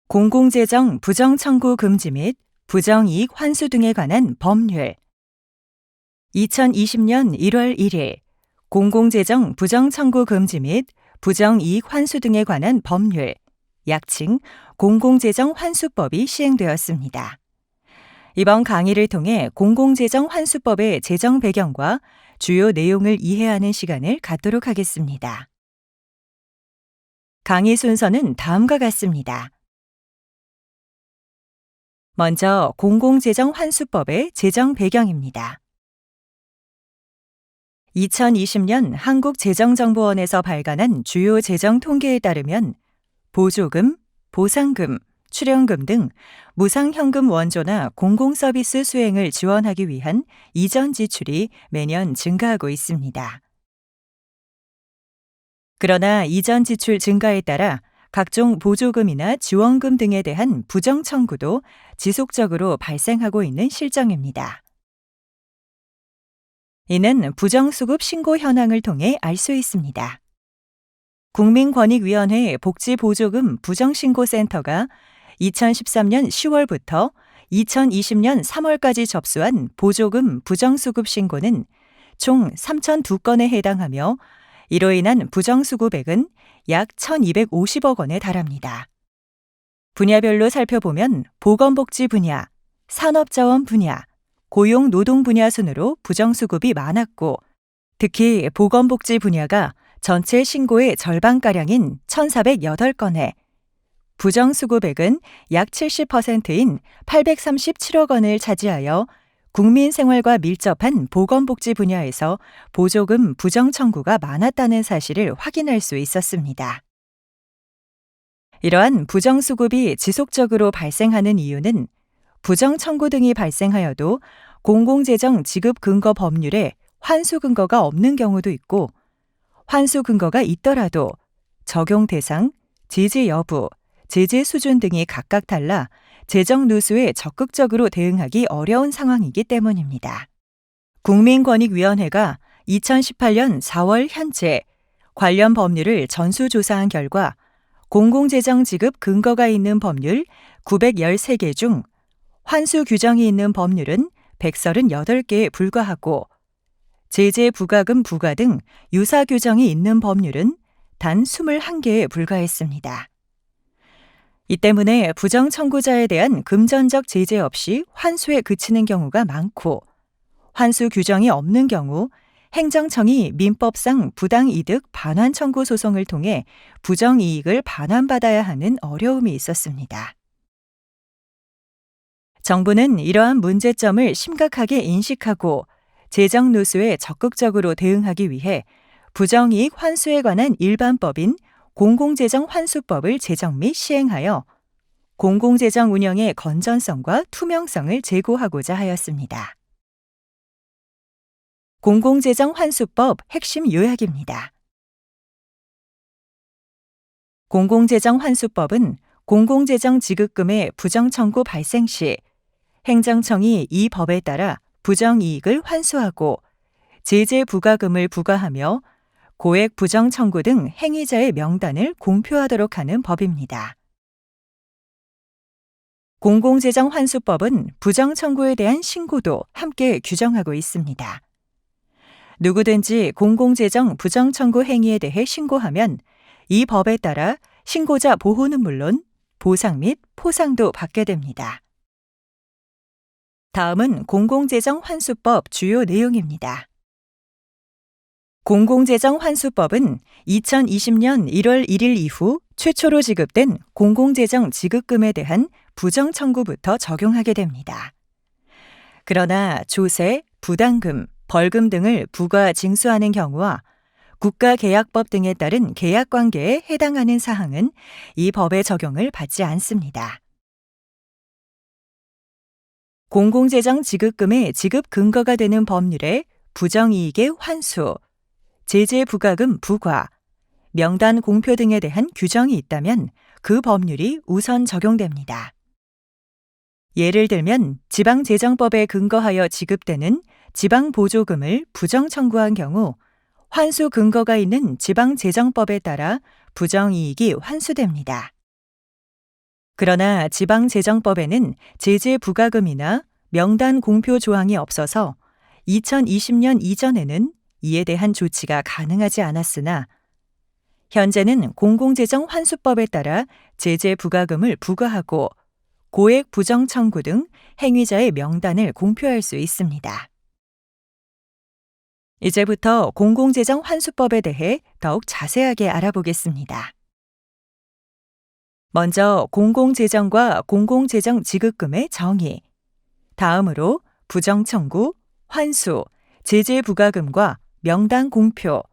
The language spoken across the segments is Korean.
공공재정 부정 청구 금지 및 부정이익 환수 등에 관한 법률 2020년 1월 1일 공공재정 부정 청구 금지 및 부정이익 환수 등에 관한 법률 약칭 공공재정 환수법이 시행되었습니다. 이번 강의를 통해 공공재정 환수법의 제정 배경과 주요 내용을 이해하는 시간을 갖도록 하겠습니다. 강의 순서는 다음과 같습니다. 먼저 공공재정 환수법의 제정 배경입니다. 2020년 한국재정정보원에서 발간한 주요 재정 통계에 따르면 보조금, 보상금, 출연금 등 무상현금 원조나 공공서비스 수행을 지원하기 위한 이전 지출이 매년 증가하고 있습니다. 그러나 이전 지출 증가에 따라 각종 보조금이나 지원금 등에 대한 부정 청구도 지속적으로 발생하고 있는 실정입니다. 이는 부정수급 신고 현황을 통해 알 수 있습니다. 국민권익위원회 복지보조금 부정신고센터가 2013년 10월부터 2020년 3월까지 접수한 보조금 부정수급 신고는 총 3,002건에 해당하며 이로 인한 부정수급액은 약 1,250억 원에 달합니다. 분야별로 살펴보면 보건복지 분야, 산업자원 분야, 고용노동 분야 순으로 부정수급이 많았고 특히 보건복지 분야가 전체 신고의 절반가량인 1,408건에 부정수급액은 약 70%인 837억 원을 차지하여 국민 생활과 밀접한 보건복지 분야에서 보조금 부정 청구가 많았다는 사실을 확인할 수 있었습니다. 이러한 부정수급이 지속적으로 발생하는 이유는 부정 청구 등이 발생하여도 공공재정 지급 근거 법률에 환수 근거가 없는 경우도 있고 환수 근거가 있더라도 적용 대상, 제재 여부, 제재 수준 등이 각각 달라 재정 누수에 적극적으로 대응하기 어려운 상황이기 때문입니다. 국민권익위원회가 2018년 4월 현재 관련 법률을 전수조사한 결과 공공재정 지급 근거가 있는 법률 913개 중 환수 규정이 있는 법률은 138개에 불과하고 제재 부과금 부과 등 유사 규정이 있는 법률은 단 21개에 불과했습니다. 이 때문에 부정 청구자에 대한 금전적 제재 없이 환수에 그치는 경우가 많고 환수 규정이 없는 경우 행정청이 민법상 부당이득 반환 청구 소송을 통해 부정이익을 반환받아야 하는 어려움이 있었습니다. 정부는 이러한 문제점을 심각하게 인식하고 재정 누수에 적극적으로 대응하기 위해 부정이익 환수에 관한 일반법인 공공재정 환수법을 제정 및 시행하여 공공재정 운영의 건전성과 투명성을 제고하고자 하였습니다. 공공재정 환수법 핵심 요약입니다. 공공재정 환수법은 공공재정 지급금의 부정 청구 발생 시 행정청이 이 법에 따라 부정이익을 환수하고 제재 부과금을 부과하며 고액 부정 청구 등 행위자의 명단을 공표하도록 하는 법입니다. 공공재정 환수법은 부정 청구에 대한 신고도 함께 규정하고 있습니다. 누구든지 공공재정 부정 청구 행위에 대해 신고하면 이 법에 따라 신고자 보호는 물론 보상 및 포상도 받게 됩니다. 다음은 공공재정 환수법 주요 내용입니다. 공공재정 환수법은 2020년 1월 1일 이후 최초로 지급된 공공재정 지급금에 대한 부정 청구부터 적용하게 됩니다. 그러나 조세, 부담금, 벌금 등을 부과 징수하는 경우와 국가계약법 등에 따른 계약관계에 해당하는 사항은 이 법의 적용을 받지 않습니다. 공공재정 지급금의 지급 근거가 되는 법률에 부정이익의 환수, 제재 부과금 부과, 명단 공표 등에 대한 규정이 있다면 그 법률이 우선 적용됩니다. 예를 들면 지방재정법에 근거하여 지급되는 지방보조금을 부정 청구한 경우 환수 근거가 있는 지방재정법에 따라 부정이익이 환수됩니다. 그러나 지방재정법에는 제재 부과금이나 명단 공표 조항이 없어서 2020년 이전에는 이에 대한 조치가 가능하지 않았으나 현재는 공공재정 환수법에 따라 제재 부과금을 부과하고 고액 부정 청구 등 행위자의 명단을 공표할 수 있습니다. 이제부터 공공재정 환수법에 대해 더욱 자세하게 알아보겠습니다. 먼저 공공재정과 공공재정 지급금의 정의, 다음으로 부정 청구, 환수, 제재 부과금과 명단 공표,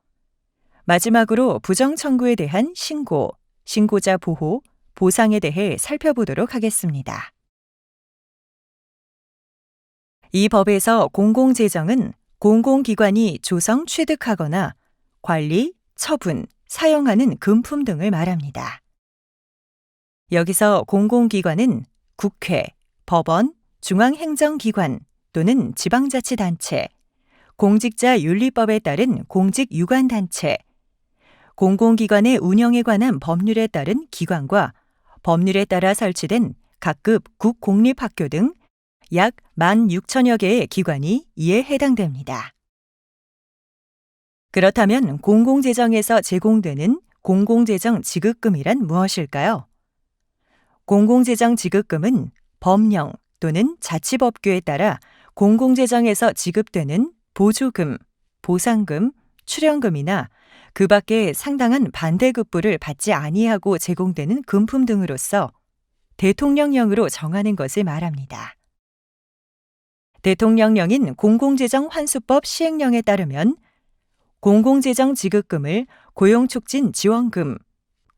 마지막으로 부정 청구에 대한 신고, 신고자 보호, 보상에 대해 살펴보도록 하겠습니다. 이 법에서 공공재정은 공공기관이 조성, 취득하거나 관리, 처분, 사용하는 금품 등을 말합니다. 여기서 공공기관은 국회, 법원, 중앙행정기관 또는 지방자치단체, 공직자윤리법에 따른 공직유관단체, 공공기관의 운영에 관한 법률에 따른 기관과 법률에 따라 설치된 각급 국공립학교 등 약 16,000여 개의 기관이 이에 해당됩니다. 그렇다면 공공재정에서 제공되는 공공재정 지급금이란 무엇일까요? 공공재정 지급금은 법령 또는 자치법규에 따라 공공재정에서 지급되는 보조금, 보상금, 출연금이나 그 밖에 상당한 반대급부를 받지 아니하고 제공되는 금품 등으로서 대통령령으로 정하는 것을 말합니다. 대통령령인 공공재정 환수법 시행령에 따르면 공공재정 지급금을 고용촉진지원금,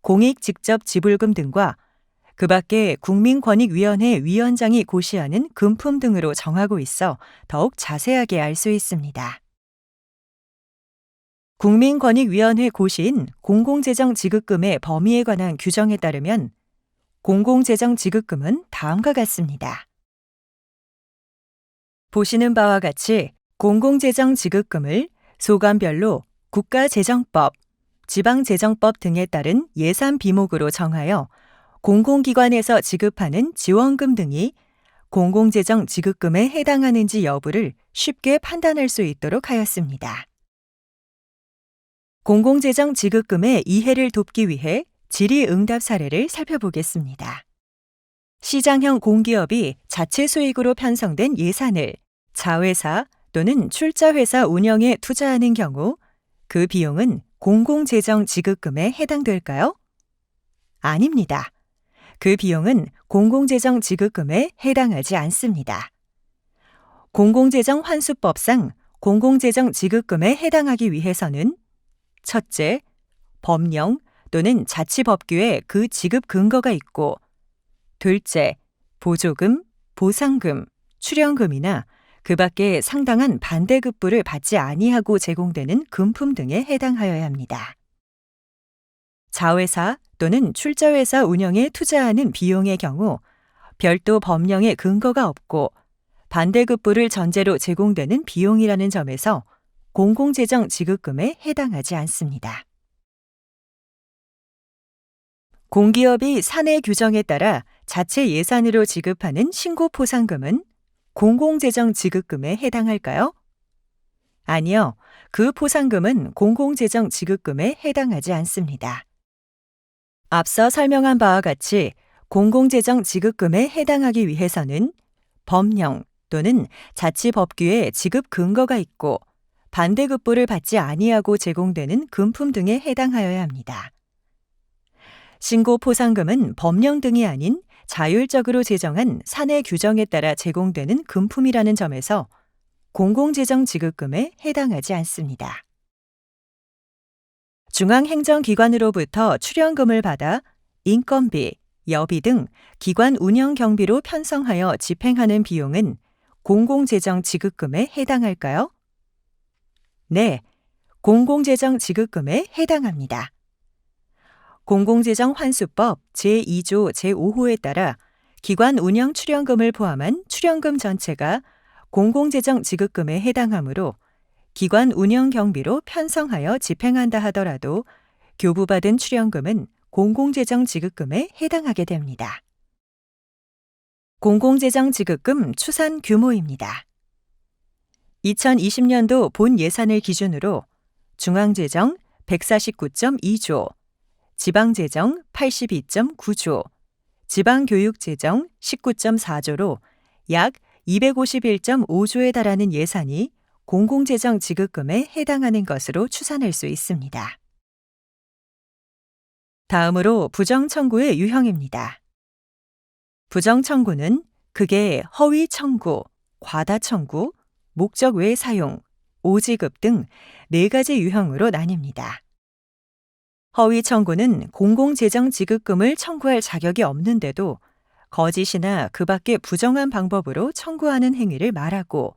공익직접지불금 등과 그 밖에 국민권익위원회 위원장이 고시하는 금품 등으로 정하고 있어 더욱 자세하게 알 수 있습니다. 국민권익위원회 고시인 공공재정 지급금의 범위에 관한 규정에 따르면 공공재정 지급금은 다음과 같습니다. 보시는 바와 같이 공공재정 지급금을 소관별로 국가재정법, 지방재정법 등에 따른 예산 비목으로 정하여 공공기관에서 지급하는 지원금 등이 공공재정 지급금에 해당하는지 여부를 쉽게 판단할 수 있도록 하였습니다. 공공재정 지급금의 이해를 돕기 위해 질의응답 사례를 살펴보겠습니다. 시장형 공기업이 자체 수익으로 편성된 예산을 자회사 또는 출자회사 운영에 투자하는 경우 그 비용은 공공재정 지급금에 해당될까요? 아닙니다. 그 비용은 공공재정 지급금에 해당하지 않습니다. 공공재정 환수법상 공공재정 지급금에 해당하기 위해서는 첫째, 법령 또는 자치법규에 그 지급 근거가 있고 둘째, 보조금, 보상금, 출연금이나 그 밖에 상당한 반대급부를 받지 아니하고 제공되는 금품 등에 해당하여야 합니다. 자회사 또는 출자회사 운영에 투자하는 비용의 경우 별도 법령의 근거가 없고 반대급부를 전제로 제공되는 비용이라는 점에서 공공재정 지급금에 해당하지 않습니다. 공기업이 사내 규정에 따라 자체 예산으로 지급하는 신고포상금은 공공재정 지급금에 해당할까요? 아니요. 그 포상금은 공공재정 지급금에 해당하지 않습니다. 앞서 설명한 바와 같이 공공재정 지급금에 해당하기 위해서는 법령 또는 자치법규에 지급 근거가 있고 반대급부를 받지 아니하고 제공되는 금품 등에 해당하여야 합니다. 신고포상금은 법령 등이 아닌 자율적으로 제정한 사내 규정에 따라 제공되는 금품이라는 점에서 공공재정 지급금에 해당하지 않습니다. 중앙행정기관으로부터 출연금을 받아 인건비, 여비 등 기관 운영 경비로 편성하여 집행하는 비용은 공공재정 지급금에 해당할까요? 네, 공공재정 지급금에 해당합니다. 공공재정 환수법 제2조 제5호에 따라 기관 운영 출연금을 포함한 출연금 전체가 공공재정 지급금에 해당하므로 기관 운영 경비로 편성하여 집행한다 하더라도 교부받은 출연금은 공공재정 지급금에 해당하게 됩니다. 공공재정 지급금 추산 규모입니다. 2020년도 본 예산을 기준으로 중앙재정 149.2조, 지방재정 82.9조, 지방교육재정 19.4조로 약 251.5조에 달하는 예산이 공공재정 지급금에 해당하는 것으로 추산할 수 있습니다. 다음으로 부정청구의 유형입니다. 부정청구는 크게 허위 청구, 과다 청구, 목적 외 사용, 오지급 등 4가지 유형으로 나뉩니다. 허위 청구는 공공재정 지급금을 청구할 자격이 없는데도 거짓이나 그 밖의 부정한 방법으로 청구하는 행위를 말하고,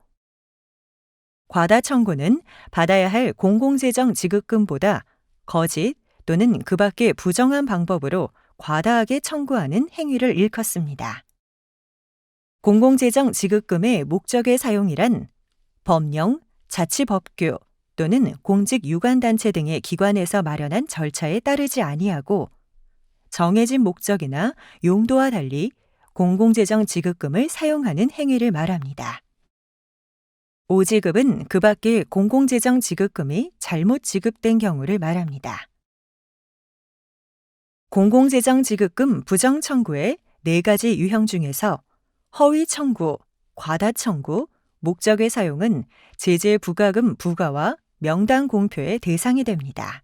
과다 청구는 받아야 할 공공재정 지급금보다 거짓 또는 그 밖의 부정한 방법으로 과다하게 청구하는 행위를 일컫습니다. 공공재정 지급금의 목적의 사용이란 법령, 자치법규 또는 공직유관단체 등의 기관에서 마련한 절차에 따르지 아니하고 정해진 목적이나 용도와 달리 공공재정 지급금을 사용하는 행위를 말합니다. 오지급은 그 밖의 공공재정 지급금이 잘못 지급된 경우를 말합니다. 공공재정 지급금 부정 청구의 4가지 유형 중에서 허위 청구, 과다 청구, 목적의 사용은 제재 부과금 부과와 명단 공표의 대상이 됩니다.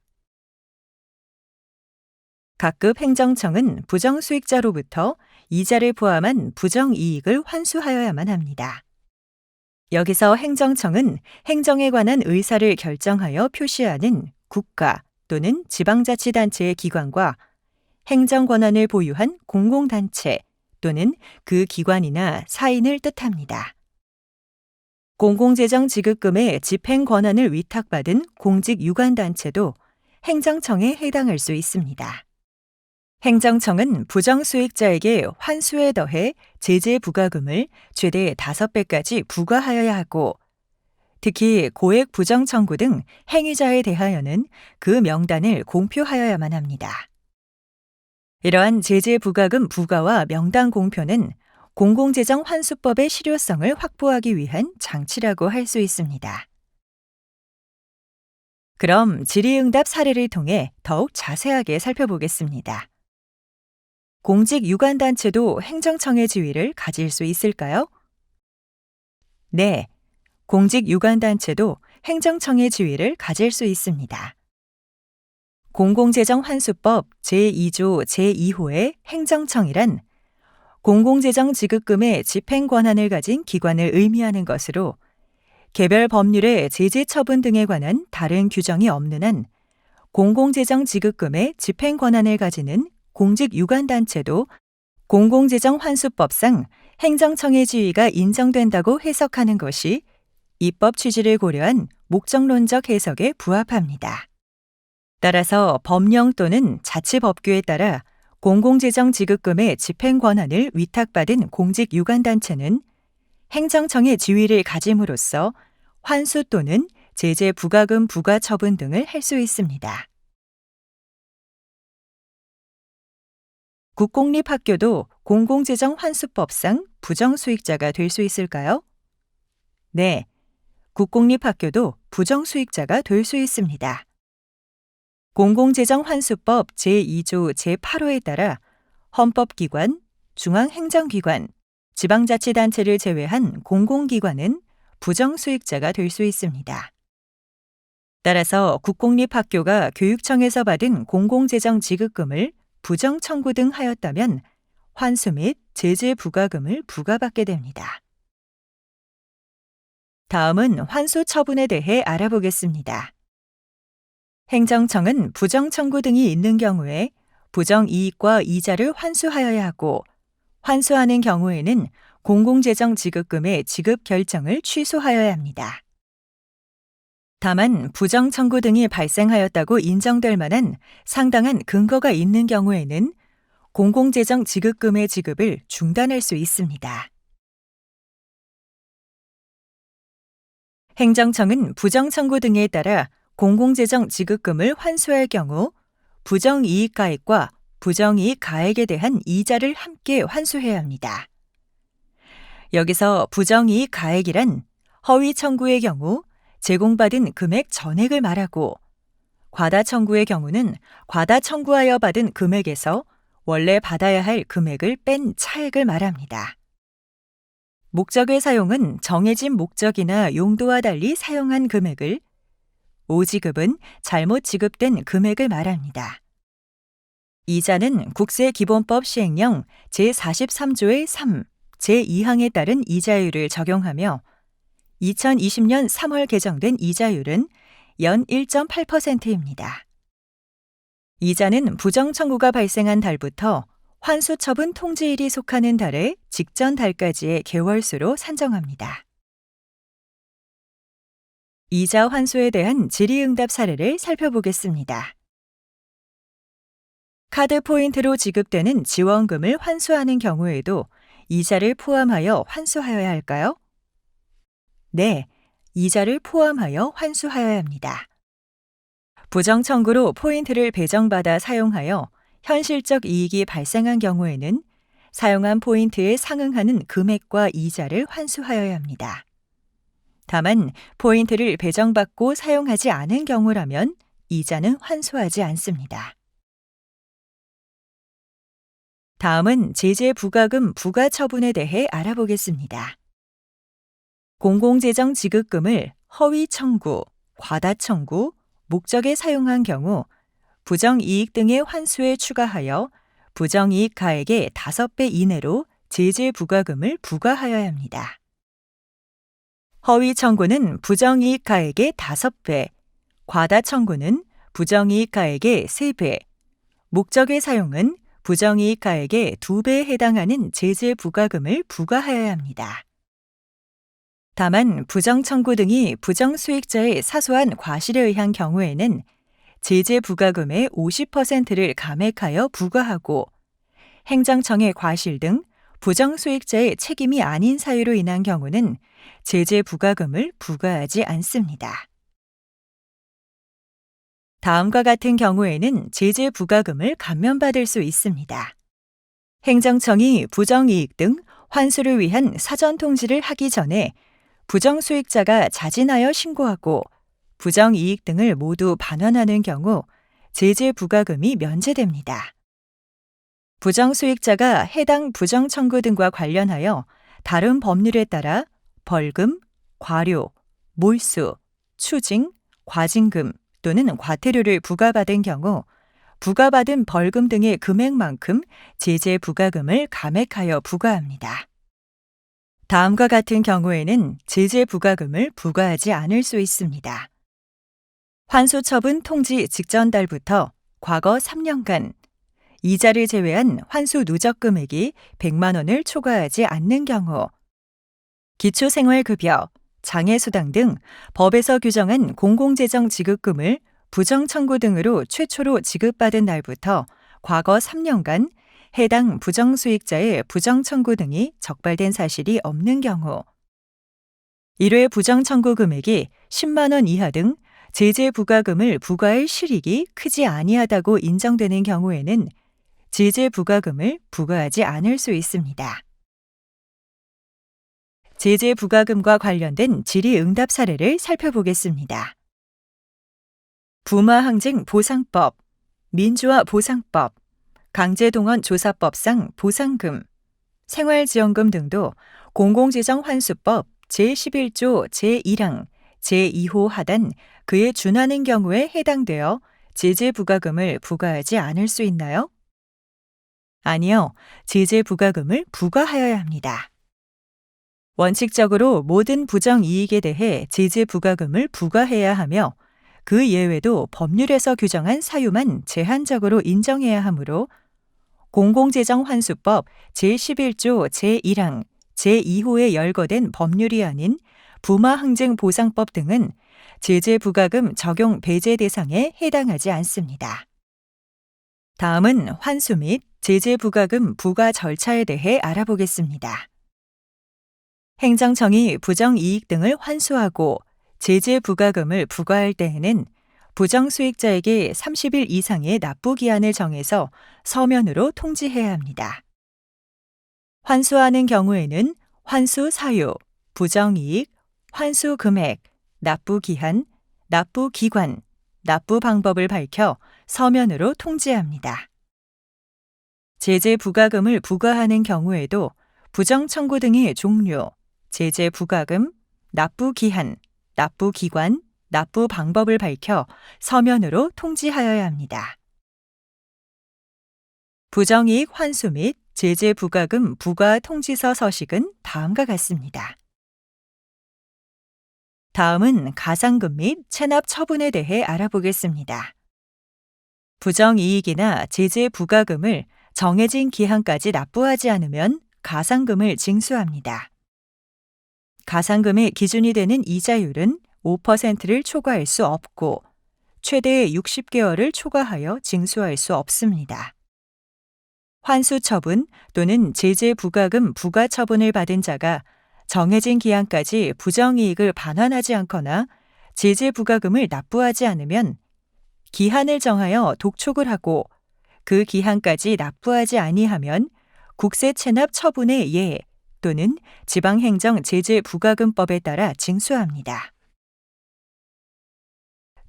각급 행정청은 부정수익자로부터 이자를 포함한 부정이익을 환수하여야만 합니다. 여기서 행정청은 행정에 관한 의사를 결정하여 표시하는 국가 또는 지방자치단체의 기관과 행정 권한을 보유한 공공단체 또는 그 기관이나 사인을 뜻합니다. 공공재정 지급금의 집행 권한을 위탁받은 공직유관단체도 행정청에 해당할 수 있습니다. 행정청은 부정수익자에게 환수에 더해 제재 부과금을 최대 5배까지 부과하여야 하고, 특히 고액 부정 청구 등 행위자에 대하여는 그 명단을 공표하여야만 합니다. 이러한 제재 부과금 부과와 명단 공표는 공공재정 환수법의 실효성을 확보하기 위한 장치라고 할 수 있습니다. 그럼 질의응답 사례를 통해 더욱 자세하게 살펴보겠습니다. 공직유관단체도 행정청의 지위를 가질 수 있을까요? 네, 공직유관단체도 행정청의 지위를 가질 수 있습니다. 공공재정환수법 제2조 제2호의 행정청이란 공공재정 지급금의 집행 권한을 가진 기관을 의미하는 것으로, 개별 법률의 제재 처분 등에 관한 다른 규정이 없는 한 공공재정 지급금의 집행 권한을 가지는 공직유관단체도 공공재정환수법상 행정청의 지위가 인정된다고 해석하는 것이 입법 취지를 고려한 목적론적 해석에 부합합니다. 따라서 법령 또는 자치법규에 따라 공공재정 지급금의 집행 권한을 위탁받은 공직유관단체는 행정청의 지위를 가짐으로써 환수 또는 제재 부과금 부과 처분 등을 할 수 있습니다. 국공립학교도 공공재정 환수법상 부정수익자가 될 수 있을까요? 네, 국공립학교도 부정수익자가 될 수 있습니다. 공공재정 환수법 제2조 제8호에 따라 헌법기관, 중앙행정기관, 지방자치단체를 제외한 공공기관은 부정수익자가 될 수 있습니다. 따라서 국공립학교가 교육청에서 받은 공공재정 지급금을 부정청구 등 하였다면 환수 및 제재 부과금을 부과받게 됩니다. 다음은 환수 처분에 대해 알아보겠습니다. 행정청은 부정청구 등이 있는 경우에 부정이익과 이자를 환수하여야 하고, 환수하는 경우에는 공공재정 지급금의 지급 결정을 취소하여야 합니다. 다만 부정청구 등이 발생하였다고 인정될 만한 상당한 근거가 있는 경우에는 공공재정 지급금의 지급을 중단할 수 있습니다. 행정청은 부정청구 등에 따라 공공재정 지급금을 환수할 경우 부정이익 가액과 부정이익 가액에 대한 이자를 함께 환수해야 합니다. 여기서 부정이익 가액이란 허위 청구의 경우 제공받은 금액 전액을 말하고, 과다 청구의 경우는 과다 청구하여 받은 금액에서 원래 받아야 할 금액을 뺀 차액을 말합니다. 목적의 사용은 정해진 목적이나 용도와 달리 사용한 금액을, 오지급은 잘못 지급된 금액을 말합니다. 이자는 국세기본법 시행령 제43조의 3, 제2항에 따른 이자율을 적용하며 2020년 3월 개정된 이자율은 연 1.8%입니다. 이자는 부정 청구가 발생한 달부터 환수처분 통지일이 속하는 달의 직전 달까지의 개월수로 산정합니다. 이자 환수에 대한 질의응답 사례를 살펴보겠습니다. 카드 포인트로 지급되는 지원금을 환수하는 경우에도 이자를 포함하여 환수하여야 할까요? 네, 이자를 포함하여 환수하여야 합니다. 부정 청구로 포인트를 배정받아 사용하여 현실적 이익이 발생한 경우에는 사용한 포인트에 상응하는 금액과 이자를 환수하여야 합니다. 다만 포인트를 배정받고 사용하지 않은 경우라면 이자는 환수하지 않습니다. 다음은 제재 부과금 부과 처분에 대해 알아보겠습니다. 공공재정 지급금을 허위 청구, 과다 청구, 목적에 사용한 경우 부정이익 등의 환수에 추가하여 부정이익 가액의 5배 이내로 제재 부과금을 부과하여야 합니다. 허위 청구는 부정이익 가액의 5배, 과다 청구는 부정이익 가액의 3배, 목적의 사용은 부정이익 가액의 2배에 해당하는 제재 부과금을 부과하여야 합니다. 다만 부정 청구 등이 부정 수익자의 사소한 과실에 의한 경우에는 제재 부과금의 50%를 감액하여 부과하고, 행정청의 과실 등 부정 수익자의 책임이 아닌 사유로 인한 경우는 제재 부과금을 부과하지 않습니다. 다음과 같은 경우에는 제재 부과금을 감면받을 수 있습니다. 행정청이 부정이익 등 환수를 위한 사전 통지를 하기 전에 부정수익자가 자진하여 신고하고 부정이익 등을 모두 반환하는 경우 제재 부과금이 면제됩니다. 부정수익자가 해당 부정청구 등과 관련하여 다른 법률에 따라 벌금, 과료, 몰수, 추징, 과징금 또는 과태료를 부과받은 경우 부과받은 벌금 등의 금액만큼 제재 부과금을 감액하여 부과합니다. 다음과 같은 경우에는 제재 부과금을 부과하지 않을 수 있습니다. 환수처분 통지 직전 달부터 과거 3년간 이자를 제외한 환수 누적 금액이 100만 원을 초과하지 않는 경우, 기초생활급여, 장애수당 등 법에서 규정한 공공재정 지급금을 부정 청구 등으로 최초로 지급받은 날부터 과거 3년간 해당 부정수익자의 부정 청구 등이 적발된 사실이 없는 경우, 1회 부정 청구 금액이 10만 원 이하 등 제재 부과금을 부과할 실익이 크지 아니하다고 인정되는 경우에는 제재 부과금을 부과하지 않을 수 있습니다. 제재 부과금과 관련된 질의응답 사례를 살펴보겠습니다. 부마항쟁 보상법, 민주화 보상법, 강제동원 조사법상 보상금, 생활지원금 등도 공공재정 환수법 제11조 제1항 제2호 하단 그에 준하는 경우에 해당되어 제재 부과금을 부과하지 않을 수 있나요? 아니요, 제재 부과금을 부과하여야 합니다. 원칙적으로 모든 부정이익에 대해 제재 부과금을 부과해야 하며 그 예외도 법률에서 규정한 사유만 제한적으로 인정해야 하므로 공공재정환수법 제11조 제1항 제2호에 열거된 법률이 아닌 부마항쟁보상법 등은 제재 부과금 적용 배제 대상에 해당하지 않습니다. 다음은 환수 및 제재 부과금 부과 절차에 대해 알아보겠습니다. 행정청이 부정이익 등을 환수하고 제재 부과금을 부과할 때에는 부정수익자에게 30일 이상의 납부기한을 정해서 서면으로 통지해야 합니다. 환수하는 경우에는 환수 사유, 부정이익, 환수 금액, 납부 기한, 납부 기관, 납부 방법을 밝혀 서면으로 통지합니다. 제재 부과금을 부과하는 경우에도 부정 청구 등의 종류, 제재 부과금, 납부 기한, 납부 기관, 납부 방법을 밝혀 서면으로 통지하여야 합니다. 부정이익 환수 및 제재 부과금 부과 통지서 서식은 다음과 같습니다. 다음은 가상금 및 체납 처분에 대해 알아보겠습니다. 부정이익이나 제재 부과금을 정해진 기한까지 납부하지 않으면 가상금을 징수합니다. 가상금의 기준이 되는 이자율은 5%를 초과할 수 없고 최대 60개월을 초과하여 징수할 수 없습니다. 환수 처분 또는 제재 부과금 부과 처분을 받은 자가 정해진 기한까지 부정이익을 반환하지 않거나 제재 부과금을 납부하지 않으면 기한을 정하여 독촉을 하고 그 기한까지 납부하지 아니하면 국세 체납 처분의 예 또는 지방행정 제재 부과금법에 따라 징수합니다.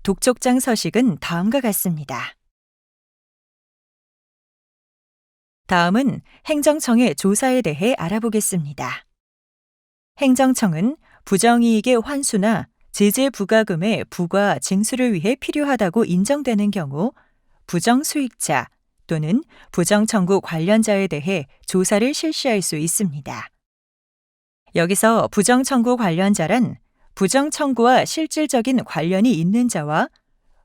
독촉장 서식은 다음과 같습니다. 다음은 행정청의 조사에 대해 알아보겠습니다. 행정청은 부정이익의 환수나 제재 부과금의 부과 징수를 위해 필요하다고 인정되는 경우 부정수익자 또는 부정청구 관련자에 대해 조사를 실시할 수 있습니다. 여기서 부정청구 관련자란 부정청구와 실질적인 관련이 있는 자와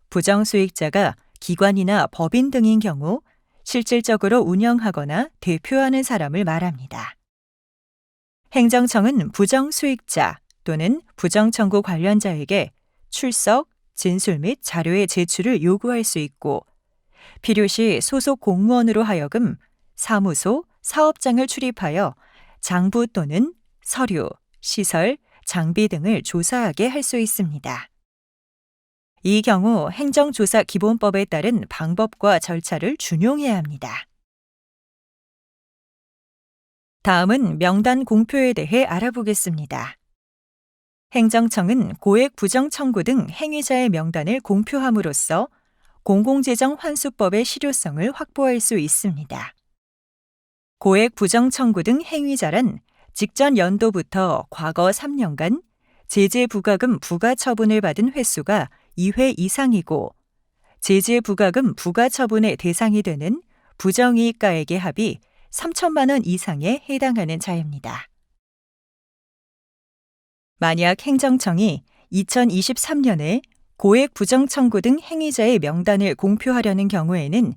부정수익자가 기관이나 법인 등인 경우 실질적으로 운영하거나 대표하는 사람을 말합니다. 행정청은 부정수익자 또는 부정청구 관련자에게 출석, 진술 및 자료의 제출을 요구할 수 있고 필요시 소속 공무원으로 하여금 사무소, 사업장을 출입하여 장부 또는 서류, 시설, 장비 등을 조사하게 할 수 있습니다. 이 경우 행정조사 기본법에 따른 방법과 절차를 준용해야 합니다. 다음은 명단 공표에 대해 알아보겠습니다. 행정청은 고액 부정 청구 등 행위자의 명단을 공표함으로써 공공재정 환수법의 실효성을 확보할 수 있습니다. 고액 부정 청구 등 행위자란 직전 연도부터 과거 3년간 제재 부과금 부과 처분을 받은 횟수가 2회 이상이고 제재 부과금 부과 처분의 대상이 되는 부정이익가액의 합이 3천만 원 이상에 해당하는 자입니다. 만약 행정청이 2023년에 고액 부정 청구 등 행위자의 명단을 공표하려는 경우에는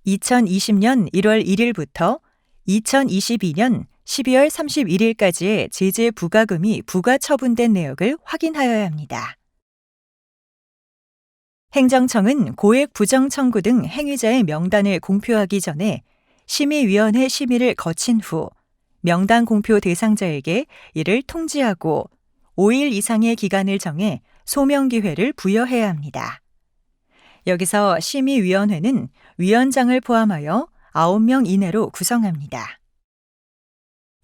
2020년 1월 1일부터 2022년 12월 31일까지의 제재 부과금이 부과 처분된 내역을 확인하여야 합니다. 행정청은 고액 부정 청구 등 행위자의 명단을 공표하기 전에 심의위원회 심의를 거친 후 명단 공표 대상자에게 이를 통지하고 5일 이상의 기간을 정해 소명 기회를 부여해야 합니다. 여기서 심의위원회는 위원장을 포함하여 9명 이내로 구성합니다.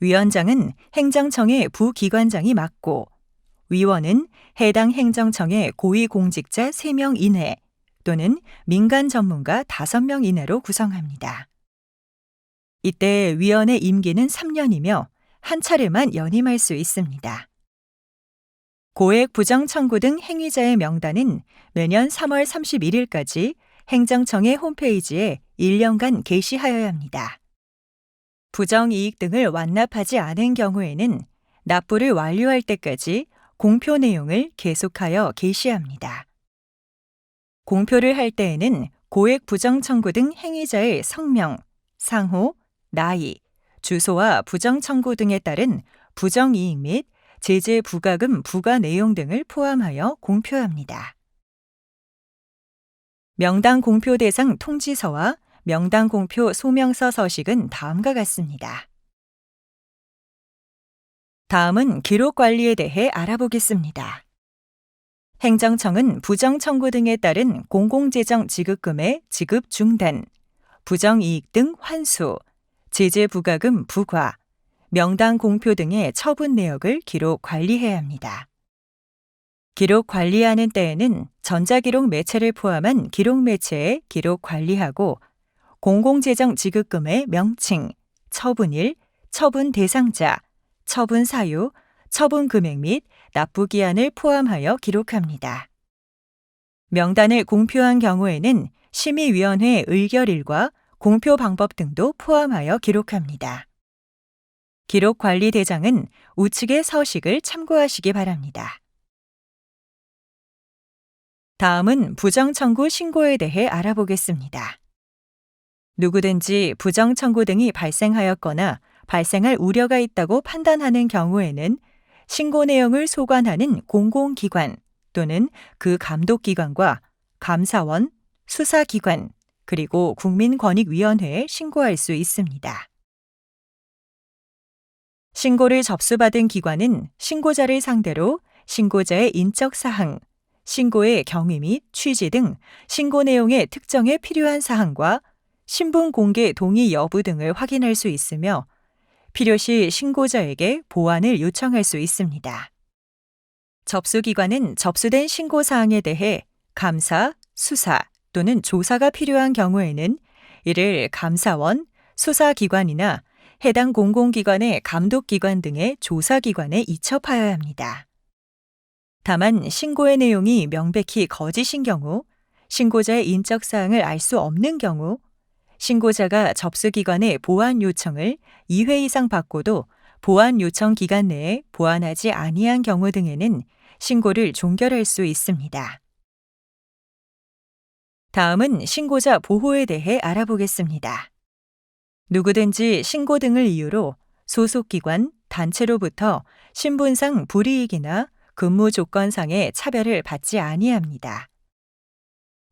위원장은 행정청의 부기관장이 맡고 위원은 해당 행정청의 고위공직자 3명 이내 또는 민간 전문가 5명 이내로 구성합니다. 이때 위원의 임기는 3년이며 한 차례만 연임할 수 있습니다. 고액 부정 청구 등 행위자의 명단은 매년 3월 31일까지 행정청의 홈페이지에 1년간 게시하여야 합니다. 부정이익 등을 완납하지 않은 경우에는 납부를 완료할 때까지 공표 내용을 계속하여 게시합니다. 공표를 할 때에는 고액 부정 청구 등 행위자의 성명, 상호, 나이, 주소와 부정 청구 등에 따른 부정이익 및 제재 부과금 부과 내용 등을 포함하여 공표합니다. 명단 공표 대상 통지서와 명단 공표 소명서 서식은 다음과 같습니다. 다음은 기록 관리에 대해 알아보겠습니다. 행정청은 부정 청구 등에 따른 공공재정 지급금의 지급 중단, 부정이익 등 환수, 제재 부과금 부과, 명단 공표 등의 처분 내역을 기록 관리해야 합니다. 기록 관리하는 때에는 전자기록 매체를 포함한 기록 매체에 기록 관리하고 공공재정 지급금의 명칭, 처분일, 처분 대상자, 처분 사유, 처분 금액 및 납부 기한을 포함하여 기록합니다. 명단을 공표한 경우에는 심의위원회 의결일과 공표 방법 등도 포함하여 기록합니다. 기록관리대장은 우측의 서식을 참고하시기 바랍니다. 다음은 부정청구 신고에 대해 알아보겠습니다. 누구든지 부정청구 등이 발생하였거나 발생할 우려가 있다고 판단하는 경우에는 신고 내용을 소관하는 공공기관 또는 그 감독기관과 감사원, 수사기관, 그리고 국민권익위원회에 신고할 수 있습니다. 신고를 접수받은 기관은 신고자를 상대로 신고자의 인적사항, 신고의 경위 및 취지 등 신고 내용의 특정에 필요한 사항과 신분 공개 동의 여부 등을 확인할 수 있으며 필요시 신고자에게 보완을 요청할 수 있습니다. 접수기관은 접수된 신고사항에 대해 감사, 수사 또는 조사가 필요한 경우에는 이를 감사원, 수사기관이나 해당 공공기관의 감독기관 등의 조사기관에 이첩하여야 합니다. 다만 신고의 내용이 명백히 거짓인 경우, 신고자의 인적사항을 알 수 없는 경우, 신고자가 접수기관의 보완 요청을 2회 이상 받고도 보완 요청 기간 내에 보완하지 아니한 경우 등에는 신고를 종결할 수 있습니다. 다음은 신고자 보호에 대해 알아보겠습니다. 누구든지 신고 등을 이유로 소속기관, 단체로부터 신분상 불이익이나 근무 조건상의 차별을 받지 아니합니다.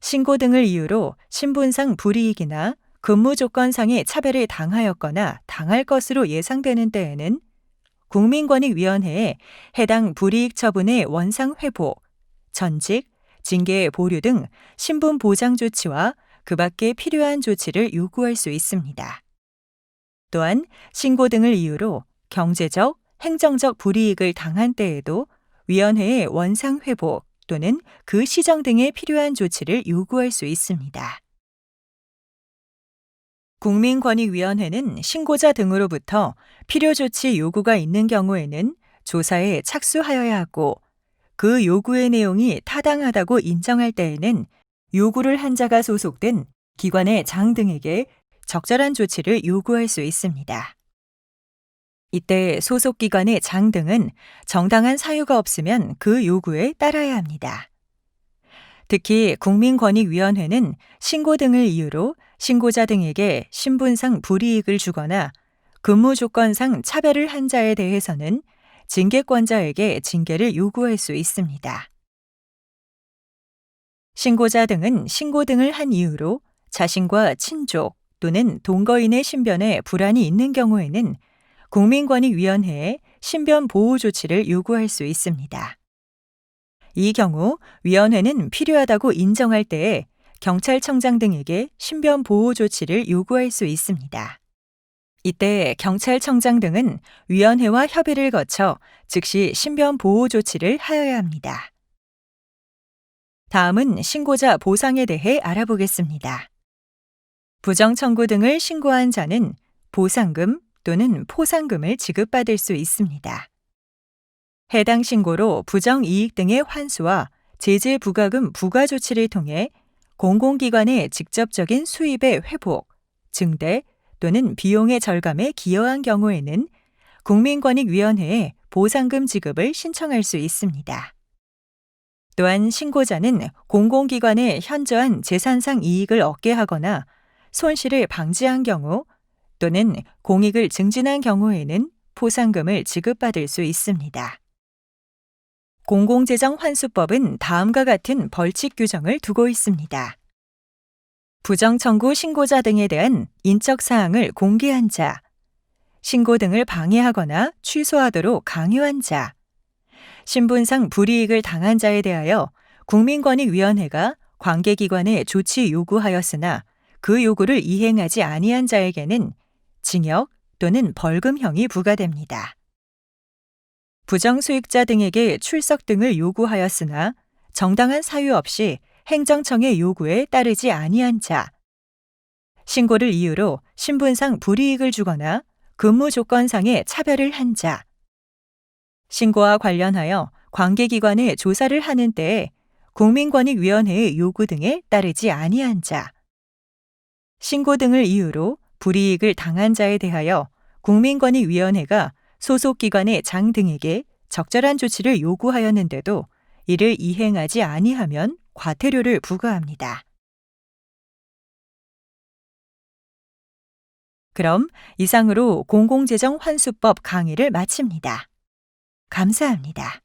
신고 등을 이유로 신분상 불이익이나 근무 조건상의 차별을 당하였거나 당할 것으로 예상되는 때에는 국민권익위원회에 해당 불이익 처분의 원상 회복, 전직, 징계 보류 등 신분 보장 조치와 그 밖에 필요한 조치를 요구할 수 있습니다. 또한 신고 등을 이유로 경제적, 행정적 불이익을 당한 때에도 위원회에 원상 회복 또는 그 시정 등에 필요한 조치를 요구할 수 있습니다. 국민권익위원회는 신고자 등으로부터 필요 조치 요구가 있는 경우에는 조사에 착수하여야 하고 그 요구의 내용이 타당하다고 인정할 때에는 요구를 한 자가 소속된 기관의 장 등에게 적절한 조치를 요구할 수 있습니다. 이때 소속기관의 장 등은 정당한 사유가 없으면 그 요구에 따라야 합니다. 특히 국민권익위원회는 신고 등을 이유로 신고자 등에게 신분상 불이익을 주거나 근무 조건상 차별을 한 자에 대해서는 징계권자에게 징계를 요구할 수 있습니다. 신고자 등은 신고 등을 한 이유로 자신과 친족 또는 동거인의 신변에 불안이 있는 경우에는 국민권익위원회에 신변 보호 조치를 요구할 수 있습니다. 이 경우 위원회는 필요하다고 인정할 때에 경찰청장 등에게 신변 보호 조치를 요구할 수 있습니다. 이때 경찰청장 등은 위원회와 협의를 거쳐 즉시 신변 보호 조치를 하여야 합니다. 다음은 신고자 보상에 대해 알아보겠습니다. 부정청구 등을 신고한 자는 보상금 또는 포상금을 지급받을 수 있습니다. 해당 신고로 부정이익 등의 환수와 제재 부과금 부과 조치를 통해 공공기관의 직접적인 수입의 회복, 증대 또는 비용의 절감에 기여한 경우에는 국민권익위원회에 보상금 지급을 신청할 수 있습니다. 또한 신고자는 공공기관의 현저한 재산상 이익을 얻게 하거나 손실을 방지한 경우 또는 공익을 증진한 경우에는 포상금을 지급받을 수 있습니다. 공공재정환수법은 다음과 같은 벌칙 규정을 두고 있습니다. 부정청구 신고자 등에 대한 인적사항을 공개한 자, 신고 등을 방해하거나 취소하도록 강요한 자, 신분상 불이익을 당한 자에 대하여 국민권익위원회가 관계기관에 조치 요구하였으나 그 요구를 이행하지 아니한 자에게는 징역 또는 벌금형이 부과됩니다. 부정수익자 등에게 출석 등을 요구하였으나 정당한 사유 없이 행정청의 요구에 따르지 아니한 자, 신고를 이유로 신분상 불이익을 주거나 근무 조건상의 차별을 한 자, 신고와 관련하여 관계기관에 조사를 하는 때에 국민권익위원회의 요구 등에 따르지 아니한 자, 신고 등을 이유로 불이익을 당한 자에 대하여 국민권익위원회가 소속 기관의 장 등에게 적절한 조치를 요구하였는데도 이를 이행하지 아니하면 과태료를 부과합니다. 그럼 이상으로 공공재정 환수법 강의를 마칩니다. 감사합니다.